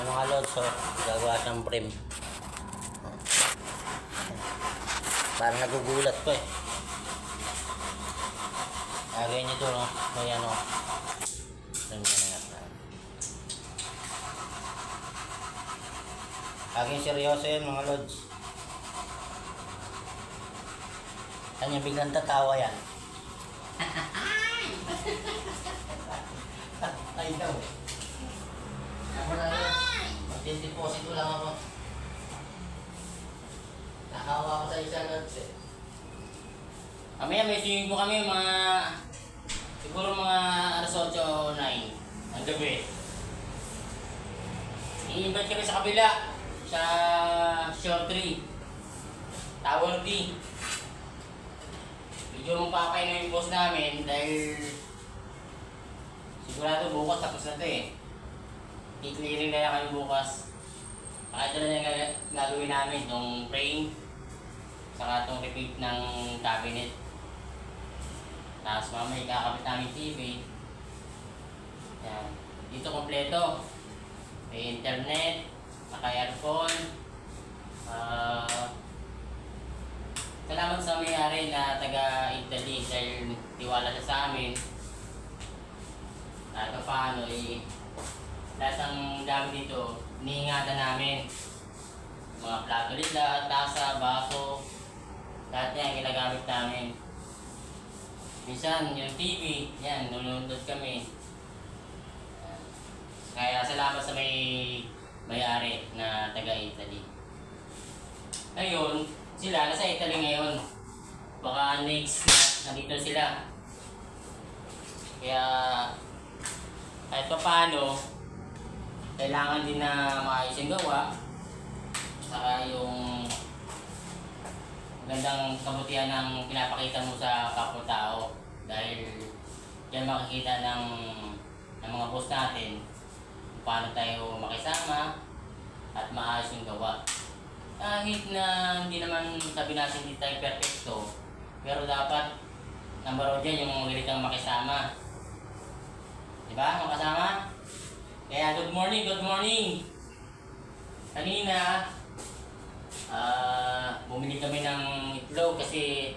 Mga lods, so, gagawa siyang frame. Parang nagugulat ko eh. Lagay niyo ito, no? May ano. Frame niya na nga. Laging seryoso yan mga lods. Kanya biglang tatawa yan. Ay daw. Ako na lods. Mag-deposito lang ako. Nakawa ko sa isa lods eh. Mamaya may swimming po kami mga siguro mga alas 8 o 9 ang gabi. I-invite kami sa kabila sa Shore 3 Tower D. Medyo mapapay na yung boss namin dahil sigurado bukas tapos na ito eh. I-clearing na kami bukas. Pakita na yung gagawin namin itong frame saka itong repeat ng cabinet. Tapos mamaya kakabit namin TV. Yan. Dito kompleto. May internet, naka-earphone. Salamat sa may-ari na taga-Italy dahil tiwala siya sa amin. At paano lahat ng gamit dito, iniingatan namin. Mga plato nila, tasa, baso, lahat yan ginagamit namin. Minsan, yung TV, yan, nunundot kami. Kaya salamat sa may-ari na taga-Italy. Ngayon, sila nasa Italy ngayon. Baka next nandito sila. Kaya, kahit pa paano, kailangan din na maayos yung gawa. Saka yung magandang kabutihan ng pinapakita mo sa kapwa-tao dahil yan makikita ng mga boss natin kung paano tayo makisama at maayos yung gawa. Kahit na hindi naman sabi natin hindi tayo perfecto, pero dapat number 1 dyan yung magalit kang makisama. Diba mga kasama? Kaya good morning, good morning! Kanina bumili kami ng itlog kasi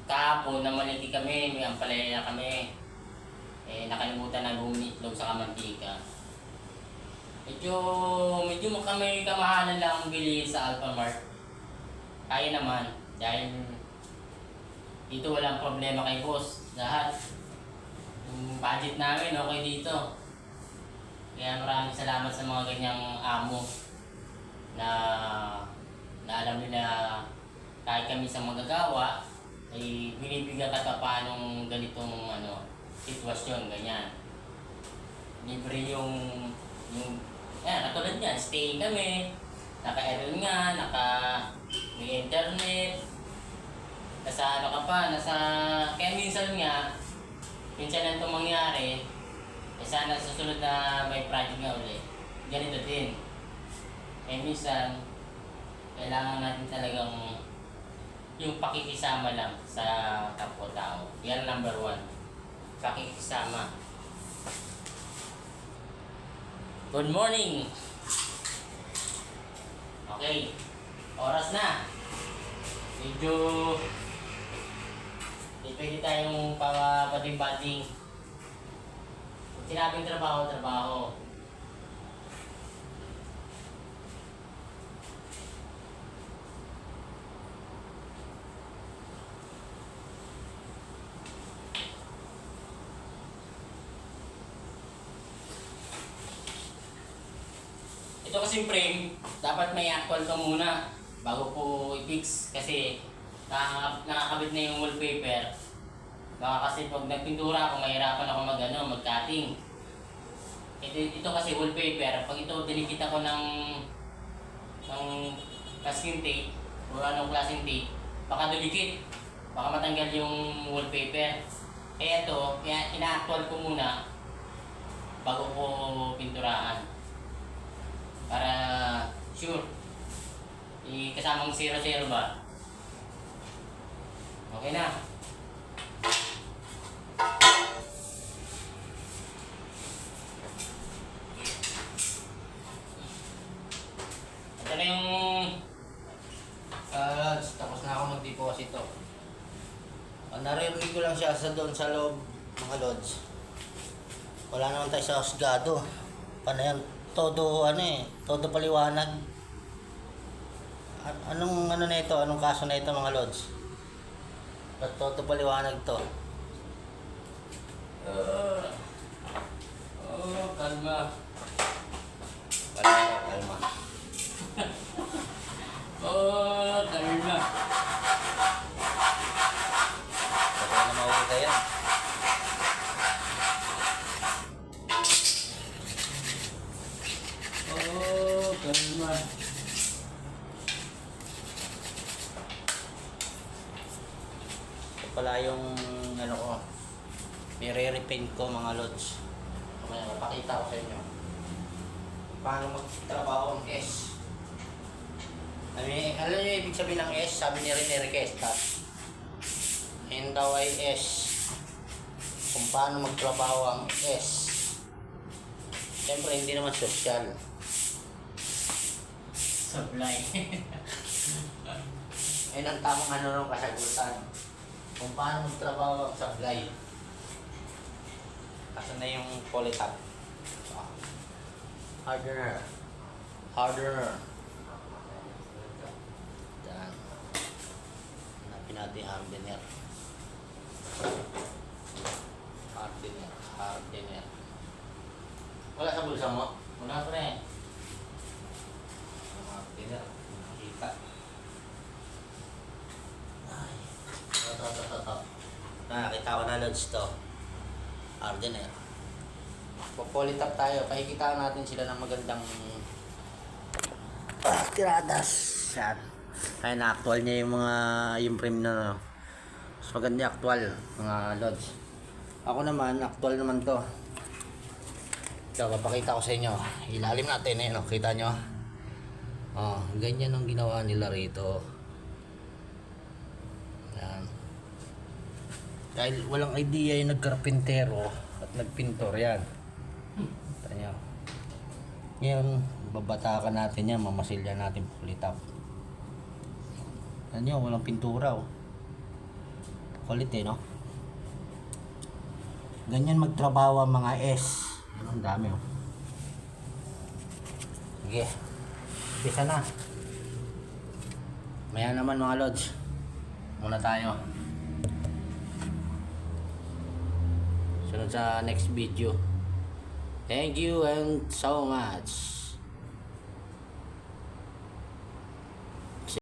kahapon namaliti kami, may ampalaya kami. Nakalimutan na bumili itlog sa kamantika. Medyo kami kamahalan lang bili sa Alphamart. Kaya naman dahil dito walang problema kay boss. Lahat yung budget namin okay dito. Kaya maraming salamat sa mga ganyang amo na alam nila kahit kami sa magagawa ay binibigyan ka pa paanong ganitong sitwasyon, ganyan. Libre yung katulad niyan, staying kami, naka-aircon nga, may internet, nasa kaya minsan lang itong mangyari, sana sa susunod na may project nga ulit, ganito din. Minsan, kailangan natin talagang yung pakikisama lang sa kapwa-tao. Yan number 1. Pakikisama. Good morning! Okay. Oras na. Medyo hindi pwede tayong pabating-bating. Sinabing trabaho. Ito kasing frame, dapat may actual ka muna bago po i-fix kasi nakakabit na yung wallpaper. Baka kasi pag nagpintura ako, mahirapan ako mag-cutting. Ito kasi wallpaper, pag ito dinikit ako ng masking tape o anong klaseng tape, baka dumikit, baka matanggal yung wallpaper. Kaya ina-actual ko muna bago ko pinturahan. Para sure, kasamang 0-0 ba? Okay na. na yung tapos na ako mag-deposito. Naririnig ko lang siya sa doon sa loob, mga lods. Wala naman tayo sa husgado. Paano yan? Todo todo paliwanag. Anong ano na ito? Anong kaso na ito, mga lods? Ba't todo paliwanag to? Kalma. Kalma. Kalma. Baka na mawala yan. Kalma. Ito pala yung ano ko. Nire-repaint ko, mga lods. Mamaya, mapakita ko sa inyo. Paano magtrabaho ang S? Alam niyo ibig sabihin ng S? Sabi ni Rene Requesta. Yan daw ay S. Kung paano magtrabaho ang S. Siyempre hindi naman social. Supply. Yan ang tamang ano ng kasagutan. Kung paano magtrabaho ang supply. Kasi na yung polytop. Hardener. Hardener. Yan. Hanapin natin yung hardener. Hardener. Hardener. Wala sa bulsa mo? Wala pa rin. Hardener. Nakita. Ay. Ito. Nakakita ko na loads to. Hardener. Popolitap tayo. Pakikitaan natin sila ng magandang tiradas. Yan. Kaya na-actual niya yung mga yung frame na mas maganda yung actual mga lods. Ako naman, actual naman to. Ito, papakita ko sa inyo. Ilalim natin no? Kita nyo? Oh, ganyan ang ginawa nila rito. Yan. Dahil walang idea yung nagkarpintero at nagpintor yan. Tanya. Ngayon, babatakan natin yan, mamasilya natin pulitap. Yan yun, walang pintura oh. Kulit no? Ganyan magtrabaho ang mga S. Yan, ang dami oh. Sige. Bisa na. Maya naman mga lods. Muna tayo. Sunod sa next video. Thank you and so much.